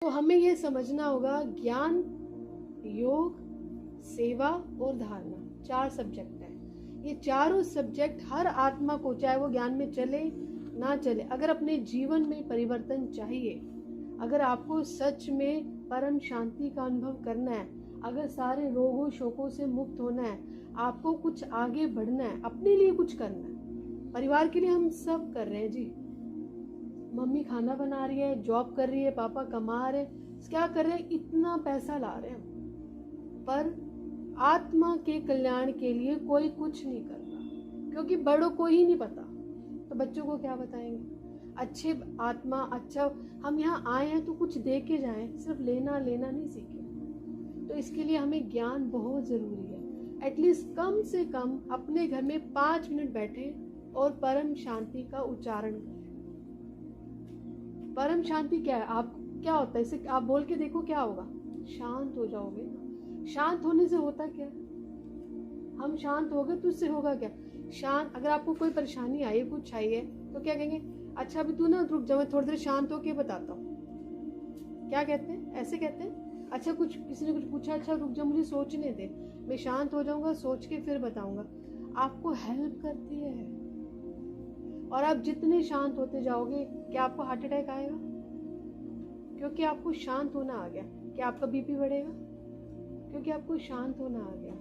तो हमें ये समझना होगा ज्ञान, योग, सेवा और धारणा 4 सब्जेक्ट है। ये चारों सब्जेक्ट हर आत्मा को, चाहे वो ज्ञान में चले ना चले, अगर अपने जीवन में परिवर्तन चाहिए, अगर आपको सच में परम शांति का अनुभव करना है, अगर सारे रोगों शोकों से मुक्त होना है, आपको कुछ आगे बढ़ना है, अपने लिए कुछ करना है। परिवार के लिए हम सब कर रहे हैं जी। मम्मी खाना बना रही है, जॉब कर रही है, पापा कमा रहे, क्या कर रहे हैं, इतना पैसा ला रहे हैं, पर आत्मा के कल्याण के लिए कोई कुछ नहीं कर रहा, क्योंकि बड़ों को ही नहीं पता, तो बच्चों को क्या बताएंगे। अच्छे आत्मा, अच्छा हम यहाँ आए हैं तो कुछ दे के जाएं, सिर्फ लेना लेना नहीं सीखे। तो इसके लिए हमें ज्ञान बहुत जरूरी है। एटलीस्ट कम से कम अपने घर में 5 मिनट बैठे और परम शांति का उच्चारण करें। परम शांति क्या है, आप क्या होता है, इसे आप बोल के देखो क्या होगा, शांत हो जाओगे ना। शांत होने से होता क्या, हम शांत हो गए तो उससे होगा क्या, शांत, अगर आपको कोई परेशानी आई, कुछ चाहिए, तो क्या कहेंगे, अच्छा अभी तू ना रुक जा, मैं थोड़ी देर शांत होके बताता हूँ। क्या कहते हैं, ऐसे कहते हैं, अच्छा कुछ किसी ने कुछ पूछा, अच्छा रुक जा मुझे सोचने दे, मैं शांत हो जाऊंगा, सोच के फिर बताऊंगा। आपको हेल्प करती है। और आप जितने शांत होते जाओगे, क्या आपको हार्ट अटैक आएगा, क्योंकि आपको शांत होना आ गया। क्या आपका बीपी बढ़ेगा, क्योंकि आपको शांत होना आ गया।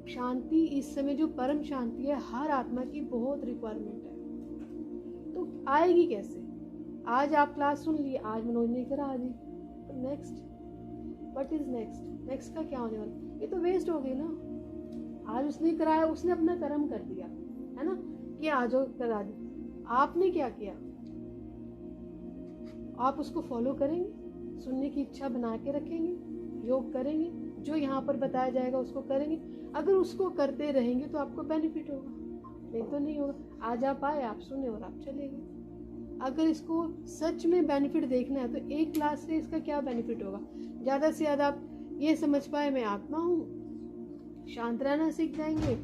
शांति इस समय जो परम शांति है, हर आत्मा की बहुत रिक्वायरमेंट है। तो आएगी कैसे, आज आप क्लास सुन ली, आज मनोज ने करा, आज next what is next, next का क्या होने वाला, ये तो वेस्ट हो गई ना। आज उसने कराया, उसने अपना कर्म कर दिया है ना, कि आज करा दी। आपने क्या किया, आप उसको फॉलो करेंगे, सुनने की इच्छा बना के रखेंगे, योग करेंगे, जो यहाँ पर बताया जाएगा उसको करेंगे। अगर उसको करते रहेंगे तो आपको बेनिफिट होगा, नहीं तो नहीं होगा। आज आप आए, आप सुने और आप चले गए। अगर इसको सच में बेनिफिट देखना है तो एक क्लास से इसका क्या बेनिफिट होगा, ज़्यादा से ज़्यादा आप ये समझ पाए मैं आत्मा हूँ, शांत रहना सीख जाएंगे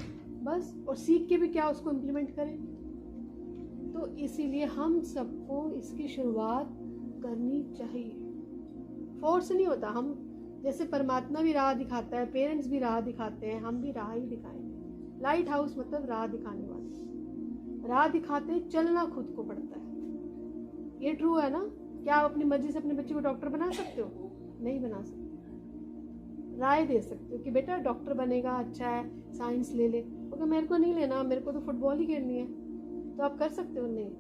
बस, और सीख के भी क्या उसको इम्प्लीमेंट करें। तो इसीलिए हम सबको इसकी शुरुआत करनी चाहिए। फोर्स नहीं होता, हम जैसे परमात्मा भी राह दिखाता है, पेरेंट्स भी राह दिखाते हैं, हम भी राह ही दिखाएंगे। लाइट हाउस मतलब राह दिखाने वाले, राह दिखाते चलना खुद को पड़ता है। ये ट्रू है ना। क्या आप अपनी मर्जी से अपने बच्चे को डॉक्टर बना सकते हो, नहीं बना सकते। राय दे सकते हो कि बेटा डॉक्टर बनेगा, अच्छा है, साइंस ले ले, क्योंकि मेरे को नहीं लेना, मेरे को तो फुटबॉल ही खेलनी है, तो आप कर सकते हो नहीं।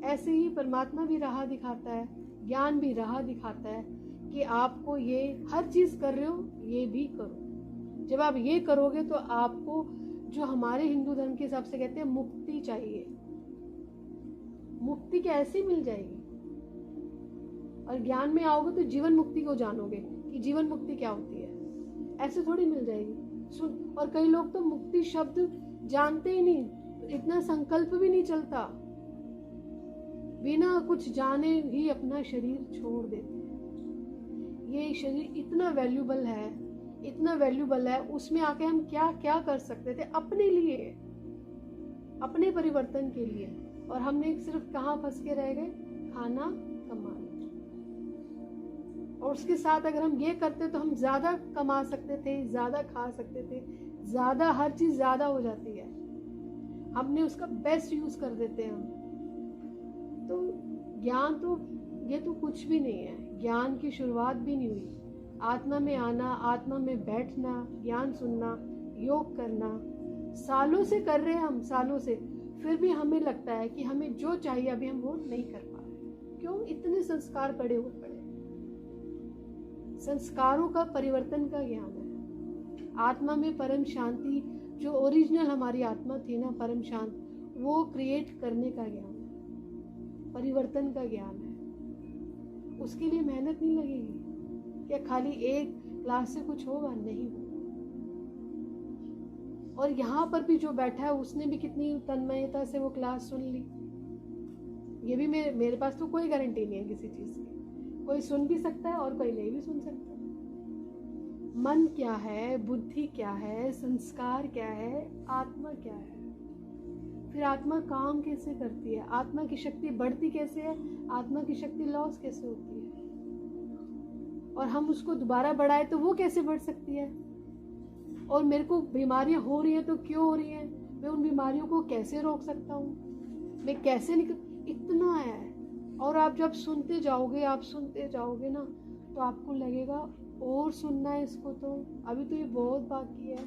ऐसे ही परमात्मा भी राह दिखाता है, ज्ञान भी राह दिखाता है कि आपको ये हर चीज कर रहे हो, ये भी करो। जब आप ये करोगे तो आपको, जो हमारे हिंदू धर्म के हिसाब से कहते हैं, मुक्ति चाहिए। मुक्ति कैसे मिल जाएगी, और ज्ञान में आओगे तो जीवन मुक्ति को जानोगे कि जीवन मुक्ति क्या होती है, ऐसे थोड़ी मिल जाएगी। सुन, और कई लोग तो मुक्ति शब्द जानते ही नहीं, इतना संकल्प भी नहीं चलता, बिना कुछ जाने ही अपना शरीर छोड़ देते हैं। ये शरीर इतना वैल्यूबल है, इतना वैल्यूबल है, उसमें आके हम क्या क्या कर सकते थे अपने लिए, अपने परिवर्तन के लिए, और हमने सिर्फ कहाँ फंस के रह गए, खाना कमाना। और उसके साथ अगर हम ये करते तो हम ज्यादा कमा सकते थे, ज्यादा खा सकते थे, ज्यादा, हर चीज ज्यादा हो जाती है, हमने उसका बेस्ट यूज कर देते हैं हम। तो ज्ञान तो ये तो कुछ भी नहीं है, ज्ञान की शुरुआत भी नहीं हुई। आत्मा में आना, आत्मा में बैठना, ज्ञान सुनना, योग करना, सालों से कर रहे हैं हम, सालों से, फिर भी हमें लगता है कि हमें जो चाहिए अभी हम वो नहीं कर पा रहे। क्यों, इतने संस्कार पड़े हुए पड़े। संस्कारों का परिवर्तन का ज्ञान है। आत्मा में परम शांति, जो ओरिजिनल हमारी आत्मा थी ना, परम शांत, वो क्रिएट करने का ज्ञान है, परिवर्तन का ज्ञान है। उसके लिए मेहनत नहीं लगेगी। क्या खाली एक क्लास से कुछ होगा, नहीं होगा। और यहाँ पर भी जो बैठा है उसने भी कितनी तन्मयता से वो क्लास सुन ली। ये भी मेरे पास तो कोई गारंटी नहीं है किसी चीज की, कोई सुन भी सकता है और कोई नहीं भी सुन सकता। मन क्या है, बुद्धि क्या है, संस्कार क्या है, आत्मा क्या है, फिर आत्मा काम कैसे करती है, आत्मा की शक्ति बढ़ती कैसे है, आत्मा की शक्ति लॉस कैसे होती है। और हम उसको दोबारा बढ़ाए तो वो कैसे बढ़ सकती है? और मेरे को बीमारियां हो रही हैं तो क्यों हो रही हैं? मैं उन बीमारियों को कैसे रोक सकता हूँ? मैं कैसे इतना है। और आप जब सुनते जाओगे ना, तो आपको लगेगा और सुनना है इसको, तो अभी तो ये बहुत बाकी है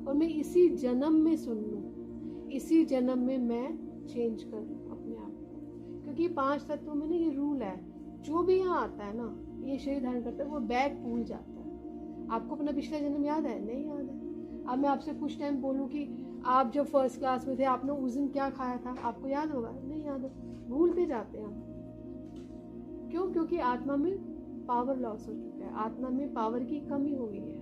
और मैं इसी जन्म में सुन लूँ, इसी जन्म में मैं चेंज कर लूँ अपने आप को। क्योंकि 5 तत्वों में ना ये रूल है, जो भी यहाँ आता है ना, ये शरीर धारण करता है, वो बैग भूल जाता है। आपको अपना पिछला जन्म याद है? नहीं याद है। अब मैं आपसे कुछ टाइम बोलूँ कि आप जब फर्स्ट क्लास में थे आपने उस दिन क्या खाया था, आपको याद होगा? नहीं याद है, भूलते जाते हैं हम। क्यों? क्योंकि आत्मा में पावर लॉस हो चुका है, आत्मा में पावर की कमी हो गई है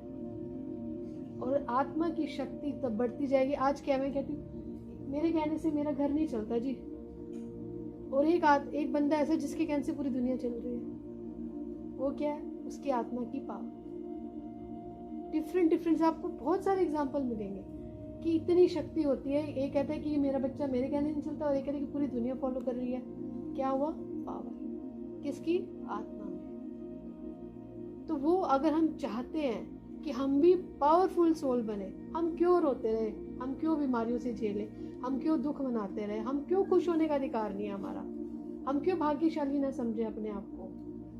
और आत्मा की शक्ति तब बढ़ती जाएगी। आज क्या मैं कहती हूँ, मेरे कहने से मेरा घर नहीं चलता जी, और एक बंदा ऐसा जिसके कहने से पूरी दुनिया चल रही है। वो क्या है? उसकी आत्मा की पावर। डिफरेंट आपको बहुत सारे एग्जाम्पल मिलेंगे कि इतनी शक्ति होती है। एक कहता है कि मेरा बच्चा मेरे कहने नहीं चलता, और एक कहता है कि पूरी दुनिया फॉलो कर रही है। क्या हुआ? पावर किसकी? आत्मा में। तो वो अगर हम चाहते हैं कि हम भी पावरफुल सोल बने, हम क्यों रोते रहे, हम क्यों बीमारियों से झेले, हम क्यों दुख मनाते रहे, हम क्यों खुश होने का अधिकार नहीं है हमारा, हम क्यों भाग्यशाली ना समझे अपने आप को,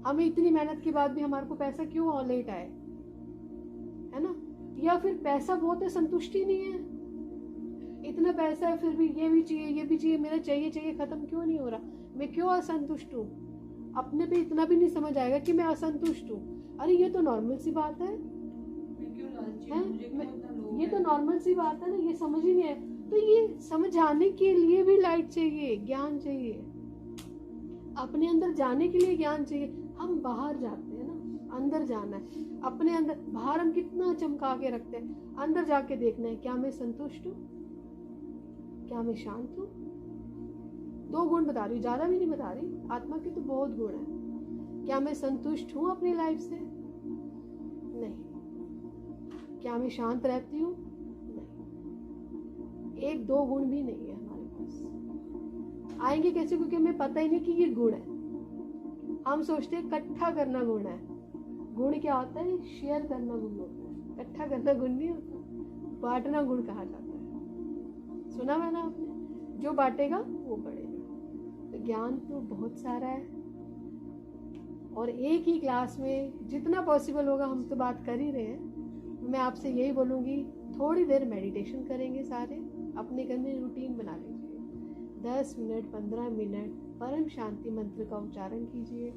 हमें इतनी मेहनत के बाद भी हमारे को पैसा क्यों लेट आए, है ना? या फिर पैसा बहुत है, संतुष्टि नहीं है, इतना पैसा है फिर भी ये भी चाहिए, मेरा चाहिए खत्म क्यों नहीं हो रहा, मैं क्यों असंतुष्ट हूँ? अपने पे इतना भी नहीं समझ आएगा कि मैं असंतुष्ट हूँ। अरे ये तो नॉर्मल सी बात है, ये तो नॉर्मल सी बात है ना, ये समझ ही नहीं है। तो ये समझाने के लिए भी लाइट चाहिए, ज्ञान चाहिए, अपने अंदर जाने के लिए ज्ञान चाहिए। हम बाहर जाते हैं ना, अंदर जाना है अपने अंदर। बाहर हम कितना चमका के रखते हैं, अंदर जाके देखना है क्या मैं संतुष्ट हूँ, क्या मैं शांत हूँ। 2 गुण बता रही हूँ, ज्यादा भी नहीं बता रही, आत्मा के तो बहुत गुण है। क्या मैं संतुष्ट हूँ अपनी लाइफ से? नहीं। क्या मैं शांत रहती हूँ? नहीं। 1-2 गुण भी नहीं है हमारे पास। आएंगे कैसे? क्योंकि हमें पता ही नहीं कि ये गुण है। हम सोचते हैं इकट्ठा करना गुण है। गुण क्या होता है? शेयर करना गुण होता है, इकट्ठा करना गुण नहीं होता, बांटना गुण कहा जाता है। सुना मैंने आपने? जो बांटेगा वो बढ़ेगा। तो ज्ञान तो बहुत सारा है, और एक ही क्लास में जितना पॉसिबल होगा हम तो बात कर ही रहे हैं। मैं आपसे यही बोलूँगी, थोड़ी देर मेडिटेशन करेंगे सारे, अपने घर में रूटीन बना लीजिए। 10 मिनट 15 मिनट परम शांति मंत्र का उच्चारण कीजिए,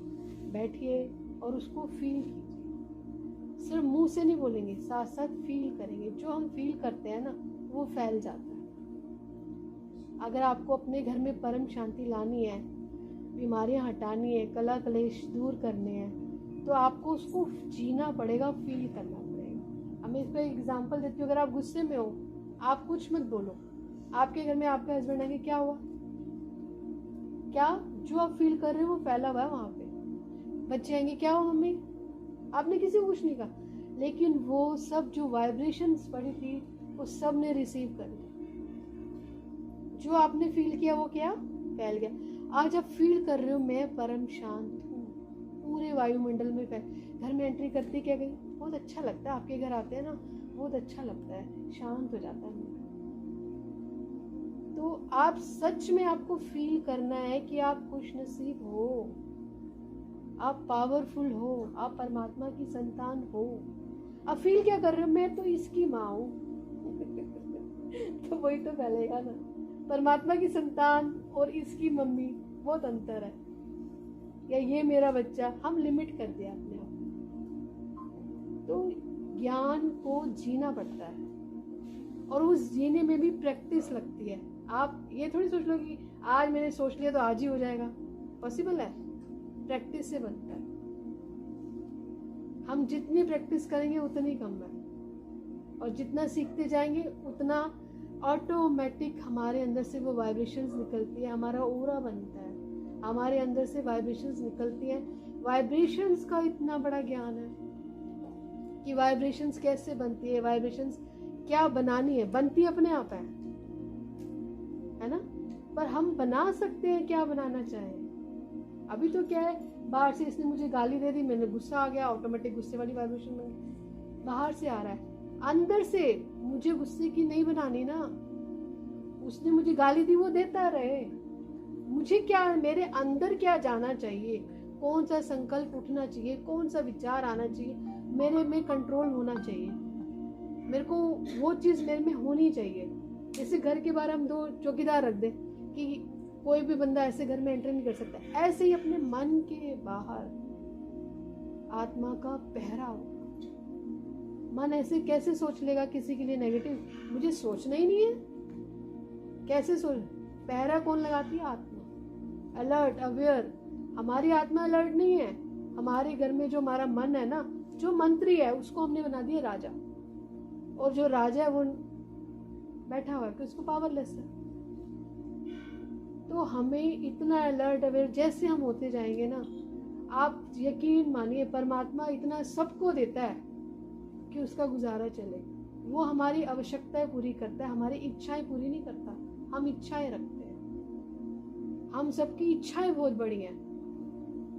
बैठिए और उसको फील कीजिए। सिर्फ मुंह से नहीं बोलेंगे, साथ साथ फील करेंगे। जो हम फील करते हैं ना, वो फैल जाता है। अगर आपको अपने घर में परम शांति लानी है, बीमारियां हटानी है, कला कलेश दूर करने हैं, तो आपको उसको जीना पड़ेगा, फील करना पड़ेगा। अब मैं इसका एग्जांपल देती हूँ। अगर आप गुस्से में हो, आप कुछ मत बोलो, आपके घर में आपका हस्बैंड आएंगे, क्या हुआ? क्या जो आप फील कर रहे हो वो फैला हुआ है वहां पे। बच्चे आएंगे, क्या हुआ मम्मी? आपने किसी को कुछ नहीं कहा, लेकिन वो सब जो वाइब्रेशंस पड़ी थी वो सब ने रिसीव कर लिया। जो आपने फील किया वो क्या? फैल गया। आज आप फील कर रहे हो मैं परम शांत हूँ, पूरे वायुमंडल में घर में एंट्री करते क्या गई, बहुत अच्छा लगता है। आपके घर आते हैं ना, बहुत अच्छा लगता है, शांत हो जाता है। तो आप सच में आपको फील करना है कि आप खुश नसीब हो, आप पावरफुल हो, आप परमात्मा की संतान हो। आप फील क्या कर रहे हो? मैं तो इसकी माँ हूँ तो वही तो फैलेगा ना। परमात्मा की संतान और इसकी मम्मी बहुत अंतर है, या ये मेरा बच्चा, हम लिमिट कर दिया अपने आप। तो ज्ञान को जीना पड़ता है, और उस जीने में भी प्रैक्टिस लगती है। आप ये थोड़ी सोच लो कि आज मैंने सोच लिया तो आज ही हो जाएगा, पॉसिबल है? प्रैक्टिस से बनता है। हम जितनी प्रैक्टिस करेंगे उतनी कम है, और जितना सीखते जाएंगे उतना ऑटोमेटिक हमारे अंदर से वो वाइब्रेशंस निकलती है, हमारा ऑरा बनता है, हमारे अंदर से वाइब्रेशंस निकलती है। वाइब्रेशंस का इतना बड़ा ज्ञान है कि वाइब्रेशंस कैसे बनती है, वाइब्रेशंस क्या बनानी है, बनती अपने आप है ना? पर हम बना सकते हैं क्या बनाना चाहें। अभी तो क्या है, बाहर से इसने मुझे गाली दे दी, मैंने गुस्सा आ गया, ऑटोमेटिक गुस्से वाली वाइब्रेशन बन गई। बाहर से आ रहा है, अंदर से मुझे गुस्से की नहीं बनानी ना। उसने मुझे गाली दी, वो देता रहे, मुझे क्या, मेरे अंदर क्या जाना चाहिए, कौन सा संकल्प उठना चाहिए, कौन सा विचार आना चाहिए, मेरे में कंट्रोल होना चाहिए, मेरे को वो चीज मेरे में होनी चाहिए। जैसे घर के बाहर हम 2 चौकीदार रख दे कि कोई भी बंदा ऐसे घर में एंटर नहीं कर सकता, ऐसे ही अपने मन के बाहर आत्मा का पहरा हो। मन ऐसे कैसे सोच लेगा किसी के लिए नेगेटिव, मुझे सोचना ही नहीं है, कैसे सोच। पहरा कौन लगाती है? आत्मा। Alert, aware. हमारी आत्मा अलर्ट नहीं है, हमारे घर में जो हमारा मन है ना, जो मंत्री है उसको हमने बना दिया राजा, और जो राजा है वो बैठा हुआ है कि उसको पावरलेस है। तो हमें इतना अलर्ट अवेयर जैसे हम होते जाएंगे ना, आप यकीन मानिए परमात्मा इतना सबको देता है कि उसका गुजारा चले। वो हमारी आवश्यकताएं पूरी करता है, हमारी इच्छाएं पूरी नहीं करता, हम इच्छाएं रखते हैं। हम सबकी इच्छाएं बहुत बड़ी हैं,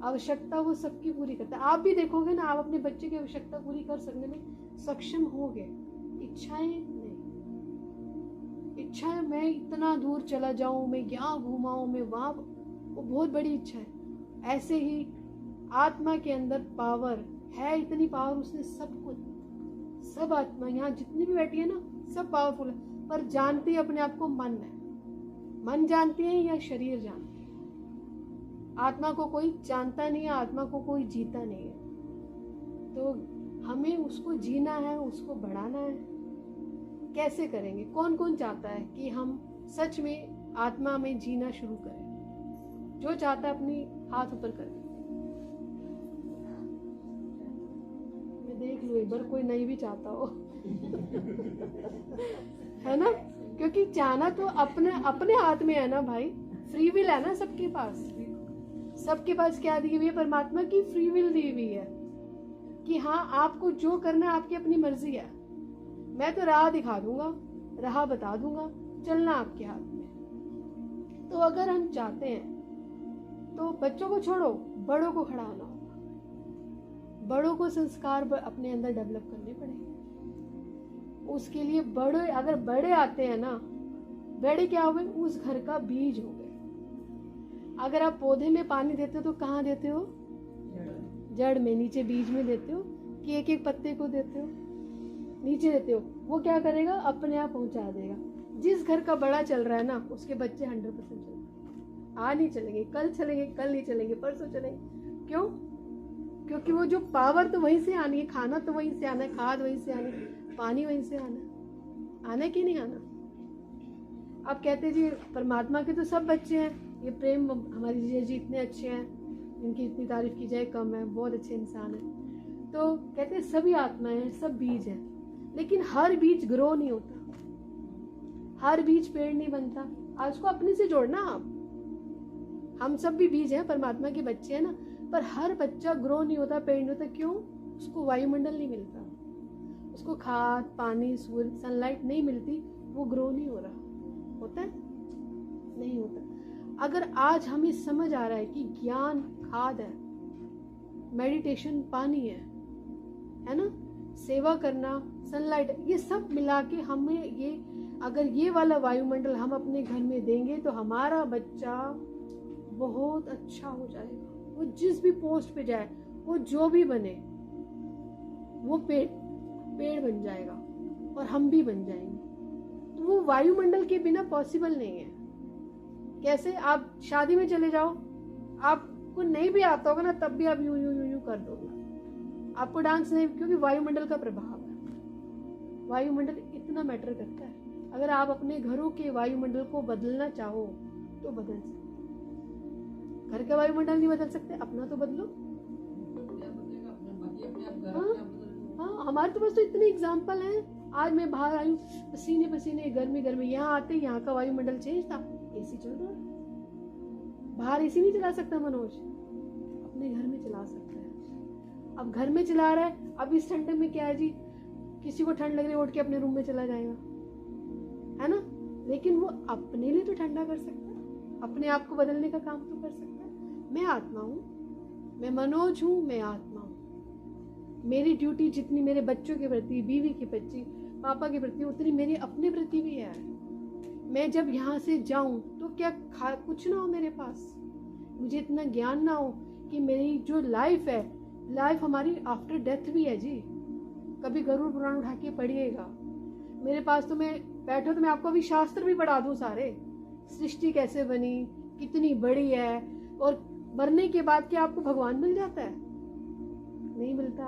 आवश्यकता वो सबकी पूरी करता है। आप भी देखोगे ना, आप अपने बच्चे की आवश्यकता पूरी कर सकने में सक्षम होगे, इच्छाएं नहीं। इच्छा है मैं इतना दूर चला जाऊं, मैं यहाँ घुमाऊं, मैं वहां, वो बहुत बड़ी इच्छा है। ऐसे ही आत्मा के अंदर पावर है, इतनी पावर उसने सबको, सब आत्मा यहाँ जितनी भी बैठी है ना, सब पावरफुल है, पर जानती है अपने आप को मन है। मन जानती है या शरीर जानती है? आत्मा को कोई जानता नहीं है, आत्मा को कोई जीता नहीं है। तो हमें उसको जीना है, उसको बढ़ाना है। कैसे करेंगे? कौन कौन चाहता है कि हम सच में आत्मा में जीना शुरू करें? जो चाहता है अपनी हाथ ऊपर करे। मैं देख लूं एक बार कोई नहीं भी चाहता हो है ना, क्योंकि चाहना तो अपने अपने हाथ में है ना भाई, फ्री विल है ना सबके पास। सबके पास क्या दी हुई है? परमात्मा की फ्री विल दी हुई है कि हाँ आपको जो करना है आपकी अपनी मर्जी है। मैं तो राह दिखा दूंगा, राह बता दूंगा, चलना आपके हाथ में। तो अगर हम चाहते हैं तो बच्चों को छोड़ो, बड़ों को खड़ा होना होगा। बड़ों को संस्कार अपने अंदर डेवलप करने पड़ेंगे। उसके लिए बड़े, अगर बड़े आते हैं ना, बड़े क्या हुए? उस घर का बीज हो गए। अगर आप पौधे में पानी देते हो तो कहाँ देते हो? जड़ में, नीचे बीज में देते हो कि एक एक पत्ते को देते हो? नीचे देते हो। वो क्या करेगा? अपने आप पहुंचा देगा। जिस घर का बड़ा चल रहा है ना, उसके बच्चे 100% चलेंगे। आज नहीं चलेंगे, कल चलेंगे, कल नहीं चलेंगे, परसों चलेंगे। क्यों? क्योंकि वो जो पावर तो वहीं से आनी है, खाना तो वहीं से आना है, खाद वहीं से आनी है, पानी वहीं से आना है कि नहीं आना? आप कहते जी परमात्मा के तो सब बच्चे हैं, ये प्रेम हमारी जीजा जी इतने अच्छे हैं, इनकी इतनी तारीफ की जाए कम है, बहुत अच्छे इंसान है। तो कहते हैं सभी आत्माएं हैं, सब बीज हैं, लेकिन हर बीज ग्रो नहीं होता, हर बीज पेड़ नहीं बनता। आज को अपने से जोड़ना आप। हम सब भी बीज हैं, परमात्मा के बच्चे हैं ना, पर हर बच्चा ग्रो नहीं होता, पेड़ नहीं होता। क्यों? उसको वायुमंडल नहीं मिलता, उसको खाद, पानी, सूर्य, सनलाइट नहीं मिलती, वो ग्रो नहीं हो रहा। होता है? नहीं होता। अगर आज हमें समझ आ रहा है कि ज्ञान खाद है, मेडिटेशन पानी है ना, सेवा करना सनलाइट, ये सब मिला के हमें ये, अगर ये वाला वायुमंडल हम अपने घर में देंगे तो हमारा बच्चा बहुत अच्छा हो जाएगा। वो जिस भी पोस्ट पे जाए, वो जो भी बने, वो पेड़ बन जाएगा और हम भी बन जाएंगे। तो वो वायुमंडल के बिना पॉसिबल नहीं है। कैसे? आप शादी में चले जाओ, आपको नहीं भी आता होगा ना, तब भी आप यूं यूं यूं यूं कर दोगे। आपको डांस नहीं, क्योंकि वायुमंडल का प्रभाव है। वायुमंडल इतना मैटर करता है। अगर आप अपने घरों के वायुमंडल को बदलना चाहो तो बदल सकते। घर का वायुमंडल नहीं बदल सकते, अपना तो बदलो। हाँ, हमारे तो बस तो इतने एग्जाम्पल हैं। आज मैं बाहर आई हूँ, पसीने पसीने, गर्मी गर्मी, यहाँ आते यहाँ का वायुमंडल चेंज था, एसी चल रहा है। बाहर एसी नहीं चला सकता मनोज, अपने घर में चला सकता है। अब घर में चला रहा है, अब इस ठंडे में क्या है जी, किसी को ठंड लग रही है उठ के अपने रूम में चला जाएगा, है ना। लेकिन वो अपने लिए तो ठंडा कर सकता है, अपने आप को बदलने का काम तो कर सकता है। मैं आत्मा हूँ, मैं मनोज हूँ, मैं आत्मा हूँ। मेरी ड्यूटी जितनी मेरे बच्चों के प्रति, बीवी के प्रति, पापा के प्रति, उतनी मेरी अपने प्रति भी है। मैं जब यहाँ से जाऊं तो क्या कुछ ना हो मेरे पास, मुझे इतना ज्ञान ना हो कि मेरी जो लाइफ है, लाइफ हमारी आफ्टर डेथ भी है जी। कभी गरुड़ पुराण उठा के पढ़िएगा। मेरे पास तो मैं बैठो तो मैं आपको अभी शास्त्र भी पढ़ा दूं सारे, सृष्टि कैसे बनी, कितनी बड़ी है, और मरने के बाद क्या आपको भगवान मिल जाता है? नहीं मिलता।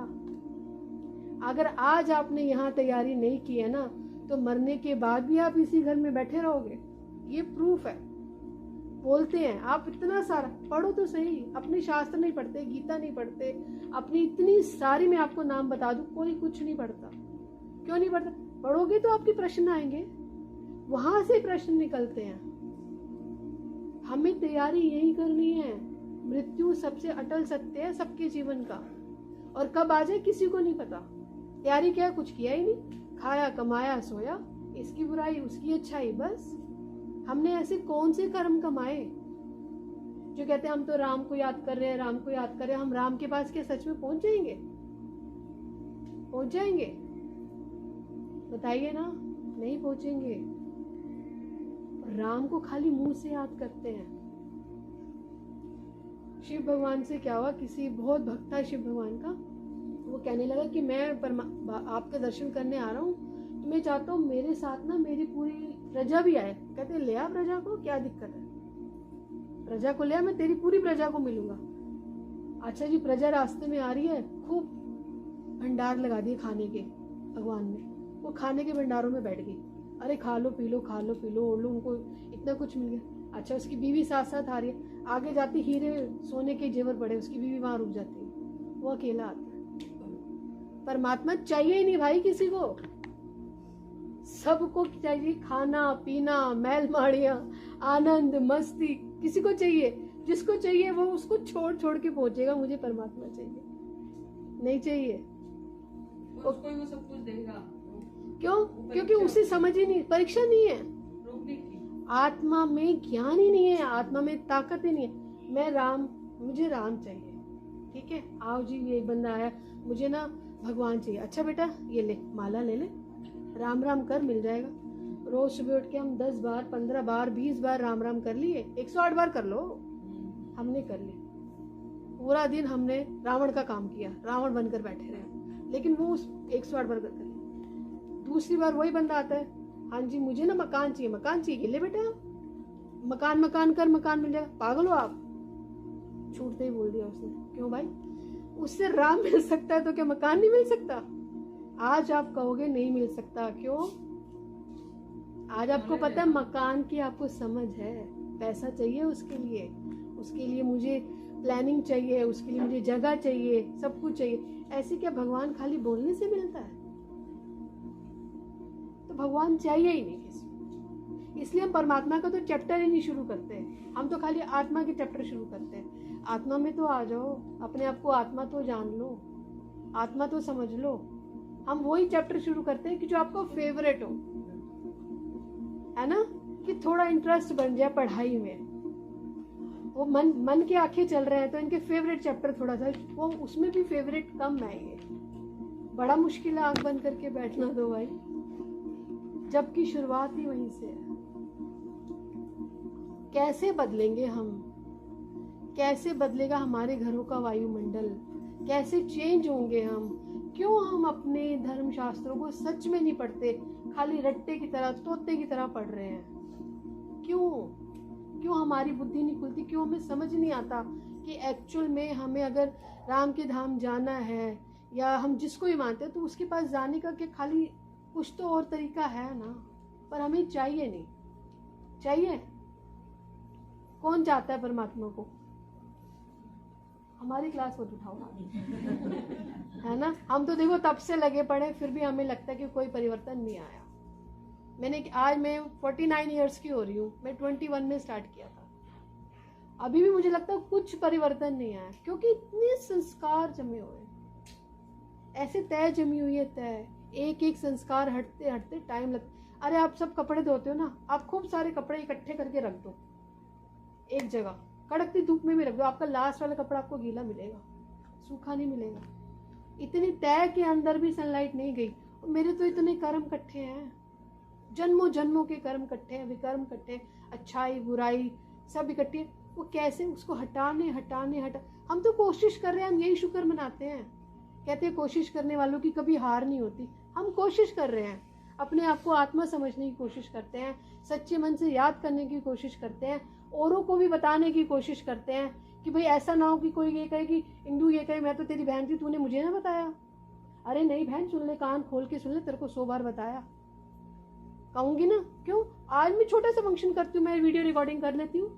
अगर आज आपने यहाँ तैयारी नहीं की है ना, तो मरने के बाद भी आप इसी घर में बैठे रहोगे। ये प्रूफ है। बोलते हैं आप इतना सारा पढ़ो तो सही, अपने शास्त्र नहीं पढ़ते, गीता नहीं पढ़ते, अपनी इतनी सारी मैं आपको नाम बता दूं, कोई कुछ नहीं पढ़ता। क्यों नहीं पढ़ता? पढ़ोगे तो आपके प्रश्न आएंगे, वहां से प्रश्न निकलते हैं। हमें तैयारी यही करनी है। मृत्यु सबसे अटल सत्य है सबके जीवन का, और कब आ जाए किसी को नहीं पता। तैयारी क्या है? कुछ किया ही नहीं, खाया कमाया सोया, इसकी बुराई उसकी अच्छाई, बस। हमने ऐसे कौन से कर्म कमाए जो कहते हैं हम तो राम को याद कर रहे हैं, राम को याद कर रहे हैं। हम राम के पास क्या सच में पहुंच जाएंगे? पहुंच जाएंगे? बताइए ना। नहीं पहुंचेंगे। राम को खाली मुंह से याद करते हैं। शिव भगवान से क्या हुआ, किसी बहुत भक्त था शिव भगवान का, वो कहने लगा कि मैं आपके दर्शन करने आ रहा हूँ, तो मैं चाहता हूँ मेरे साथ ना मेरी पूरी प्रजा भी आए। कहते ले आ प्रजा को, क्या दिक्कत है, प्रजा को ले आ, मैं तेरी पूरी प्रजा को मिलूंगा। अच्छा जी, प्रजा रास्ते में आ रही है, खूब भंडार लगा दिए खाने के भगवान ने। वो खाने के भंडारों में बैठ गई, अरे खा लो पी लो, खा लो पी लो, ओढ़ लो, उनको इतना कुछ मिल गया। अच्छा, उसकी बीवी साथ साथ आ रही है, आगे जाती हीरे सोने के जेवर पड़े, उसकी बीवी वहां रुक जाती है, वो अकेला आता है। परमात्मा चाहिए ही नहीं भाई किसी को, सबको चाहिए खाना पीना, मैल माड़िया, आनंद मस्ती, किसी को चाहिए। जिसको चाहिए वो उसको छोड़ छोड़ के पहुंचेगा। मुझे परमात्मा चाहिए, नहीं चाहिए उसको ही वो सब कुछ देगा। क्यों? क्योंकि उसे समझ ही नहीं, परीक्षा नहीं है, आत्मा में ज्ञान ही नहीं है, आत्मा में ताकत ही नहीं है। मैं राम, मुझे राम चाहिए, ठीक है, आओ जी, ये बंदा आया, मुझे ना भगवान चाहिए। अच्छा बेटा ये ले, माला ले ले, राम राम कर, मिल जाएगा। रोज सुबह उठ के हम 10 बार 15 बार 20 बार राम राम कर लिए, 108 बार कर लो। हमने कर ली, पूरा दिन हमने रावण का काम किया, रावण बनकर बैठे रहे, लेकिन वो उस 108 बार कर लिया। दूसरी बार वही बंदा आता है, हाँ जी मुझे ना मकान चाहिए, मकान चाहिए, ले बेटा मकान मकान कर, मकान मिल जाएगा। पागल हो आप? छूटते ही बोल दिया उसने। क्यों भाई? उससे राम मिल सकता है तो क्या मकान नहीं मिल सकता? आज आप कहोगे नहीं मिल सकता, क्यों? आज आपको पता है मकान की आपको समझ है, पैसा चाहिए उसके लिए मुझे प्लानिंग चाहिए, उसके लिए मुझे जगह चाहिए, सब कुछ चाहिए। ऐसे क्या भगवान खाली बोलने से मिलता है? तो भगवान चाहिए ही नहीं किसी को। इसलिए हम परमात्मा का तो चैप्टर ही नहीं शुरू करते, हम तो खाली आत्मा के चैप्टर शुरू करते हैं। आत्मा में तो आ जाओ, अपने आप को आत्मा तो जान लो, आत्मा तो समझ लो। हम वही चैप्टर शुरू करते हैं कि जो आपको फेवरेट हो, है ना, कि थोड़ा इंटरेस्ट बन जाए पढ़ाई में। वो मन के आंखें चल रहे हैं तो इनके फेवरेट चैप्टर थोड़ा सा, वो उसमें भी फेवरेट कम आएंगे। बड़ा मुश्किल है आंख बंद करके बैठना दो भाई, जबकि शुरुआत ही वहीं से है। कैसे बदलेंगे हम? कैसे बदलेगा हमारे घरों का वायुमंडल? कैसे चेंज होंगे हम? क्यों हम अपने धर्म शास्त्रों को सच में नहीं पढ़ते, खाली रट्टे की तरह, तोते की तरह पढ़ रहे हैं? क्यों हमारी बुद्धि नहीं खुलती? क्यों हमें समझ नहीं आता कि एक्चुअल में हमें अगर राम के धाम जाना है, या हम जिसको भी मानते हैं, तो उसके पास जाने का क्या खाली कुछ तो और तरीका है ना, पर हमें चाहिए नहीं। चाहिए? कौन चाहता है परमात्मा को? हमारी क्लास मत उठाओ है ना। हम तो देखो तब से लगे पड़े, फिर भी हमें लगता है कि कोई परिवर्तन नहीं आया। आज मैं 49 इयर्स की हो रही हूँ, मैं 21 में स्टार्ट किया था, अभी भी मुझे लगता है कुछ परिवर्तन नहीं आया, क्योंकि इतने संस्कार जमे हुए, ऐसे तय जमी हुई है तय, एक एक संस्कार हटते हटते टाइम लगता। अरे आप सब कपड़े धोते हो ना, आप खूब सारे कपड़े इकट्ठे करके रख दो एक जगह, कड़कती धूप में भी रख दो, आपका लास्ट वाला कपड़ा आपको गीला मिलेगा, सूखा नहीं मिलेगा। इतनी तय के अंदर भी सनलाइट नहीं गई। मेरे तो इतने कर्म इकट्ठे हैं, जन्मों जन्मों के कर्म इकट्ठे हैं, विकर्म इकट्ठे, अच्छाई बुराई सब इकट्ठी। वो कैसे उसको हटा। हम तो कोशिश कर रहे हैं, हम यही शुक्र मनाते हैं। कहते हैं कोशिश करने वालों की कभी हार नहीं होती। हम कोशिश कर रहे हैं, अपने आप को आत्मा समझने की कोशिश करते हैं, सच्चे मन से याद करने की कोशिश करते हैं, औरों को भी बताने की कोशिश करते हैं कि भाई ऐसा ना हो कि कोई ये कहे कि इंदू ये कहे मैं तो तेरी बहन थी, तूने मुझे ना बताया। अरे नहीं बहन, सुन ले, कान खोल के सुन ले, तेरे को 100 बार बताया। कहूंगी ना, क्यों? आज मैं छोटा सा फंक्शन करती हूँ, मैं वीडियो रिकॉर्डिंग कर लेती हूँ।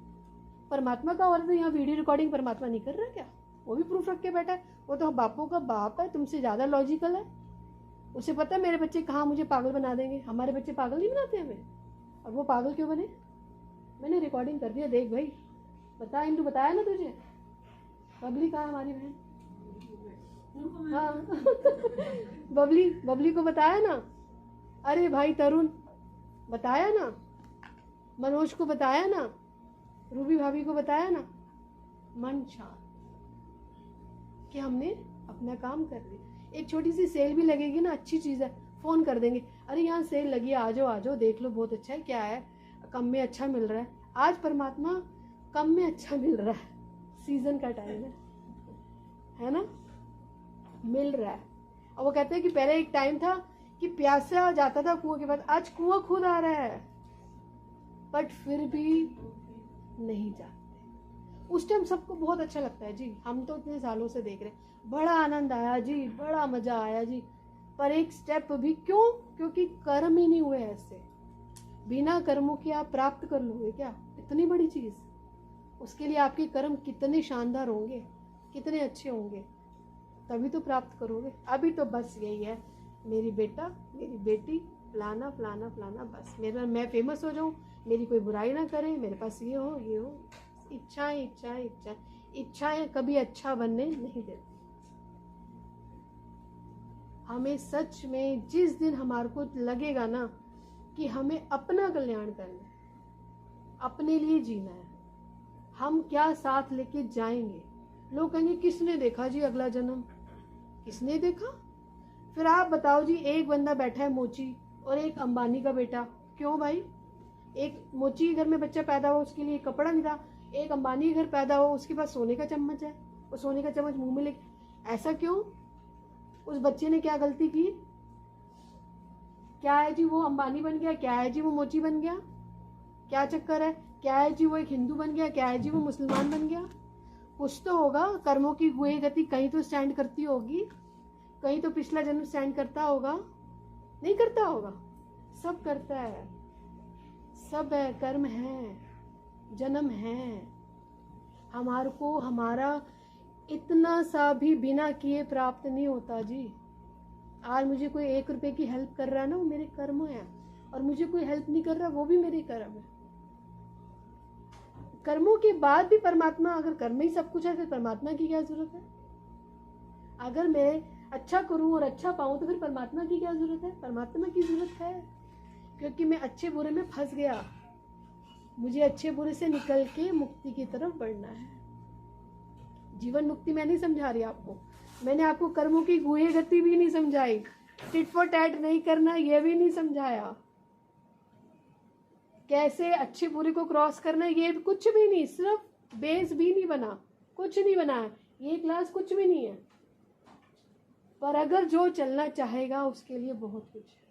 परमात्मा का और तो यहाँ वीडियो रिकॉर्डिंग परमात्मा नहीं कर रहा क्या? वो भी प्रूफ रख के बैठा है। वो तो बापों का बाप है, तुमसे ज़्यादा लॉजिकल है। उसे पता है मेरे बच्चे कहाँ मुझे पागल बना देंगे। हमारे बच्चे पागल नहीं बनाते हमें, और वो पागल क्यों बने? मैंने रिकॉर्डिंग कर दिया, देख भाई, बता। इंदू बताया ना तुझे? बबली कहाँ हमारी बहन? हाँ बबली को बताया ना? अरे भाई तरुण बताया ना? मनोज को बताया ना? रूबी भाभी को बताया ना? मन शांत कि हमने अपना काम कर लिया। एक छोटी सी सेल भी लगेगी ना, अच्छी चीज़ है, फ़ोन कर देंगे, अरे यहाँ सेल लगी है, आ जाओ देख लो, बहुत अच्छा है, क्या है, कम में अच्छा मिल रहा है। आज परमात्मा कम में अच्छा मिल रहा है, सीजन का टाइम है ना, मिल रहा है। और वो कहते हैं कि पहले एक टाइम था कि प्यासा जाता था कुआं के पास, आज कुआं खुद आ रहा है, बट फिर भी नहीं जाते। उस टाइम सबको बहुत अच्छा लगता है जी, हम तो इतने सालों से देख रहे हैं, बड़ा आनंद आया जी, बड़ा मजा आया जी, पर एक स्टेप भी क्यों? क्योंकि कर्म ही नहीं हुए ऐसे। बिना कर्मों के आप प्राप्त कर लोगे क्या इतनी बड़ी चीज? उसके लिए आपके कर्म कितने शानदार होंगे, कितने अच्छे होंगे, तभी तो प्राप्त करोगे। अभी तो बस यही है, मेरी बेटा मेरी बेटी फलाना फलाना फलाना, बस मेरा मैं फेमस हो जाऊं, मेरी कोई बुराई ना करे, मेरे पास ये हो। इच्छाएं कभी अच्छा बनने नहीं देती। हमें सच में जिस दिन हमारे को लगेगा ना कि हमें अपना कल्याण करना है, अपने लिए जीना है, हम क्या साथ लेके जाएंगे? लोग कहेंगे किसने देखा जी अगला जन्म? किसने देखा? फिर आप बताओ जी, एक बंदा बैठा है मोची और एक अंबानी का बेटा, क्यों भाई? एक मोची के घर में बच्चा पैदा हो, उसके लिए कपड़ा नहीं था, एक अंबानी के घर पैदा हो, उसके पास सोने का चम्मच है, वो सोने का चम्मच मुंह में ले, ऐसा क्यों? उस बच्चे ने क्या गलती की? क्या है जी वो अंबानी बन गया? क्या है जी वो मोची बन गया? क्या चक्कर है? क्या है जी वो एक हिंदू बन गया? क्या है जी वो मुसलमान बन गया? कुछ तो होगा, कर्मों की गुए गति कहीं तो स्टैंड करती होगी, कहीं तो पिछला जन्म स्टैंड करता होगा, नहीं करता होगा? सब करता है, सब है, कर्म है, जन्म है। हमारे को हमारा इतना सा भी बिना किए प्राप्त नहीं होता जी। आज मुझे कोई 1 रुपए की हेल्प कर रहा है ना, वो मेरे कर्म है, और मुझे कोई हेल्प नहीं कर रहा, वो भी मेरे कर्म है। कर्मों के बाद भी परमात्मा, अगर कर्म ही सब कुछ है, फिर परमात्मा की क्या जरूरत है? अगर मैं अच्छा करूं और अच्छा पाऊं तो फिर परमात्मा की क्या जरूरत है? परमात्मा की जरूरत है, क्योंकि मैं अच्छे बुरे में फंस गया, मुझे अच्छे बुरे से निकल के मुक्ति की तरफ बढ़ना है। जीवन मुक्ति मैं नहीं समझा रही आपको, मैंने आपको कर्मों की गुहे गति भी नहीं समझाई, टिट फॉर टैट नहीं करना ये भी नहीं समझाया, कैसे अच्छे बुरे को क्रॉस करना ये कुछ भी नहीं, सिर्फ बेस भी नहीं बना, कुछ नहीं बना है, ये क्लास कुछ भी नहीं है। पर अगर जो चलना चाहेगा उसके लिए बहुत कुछ है।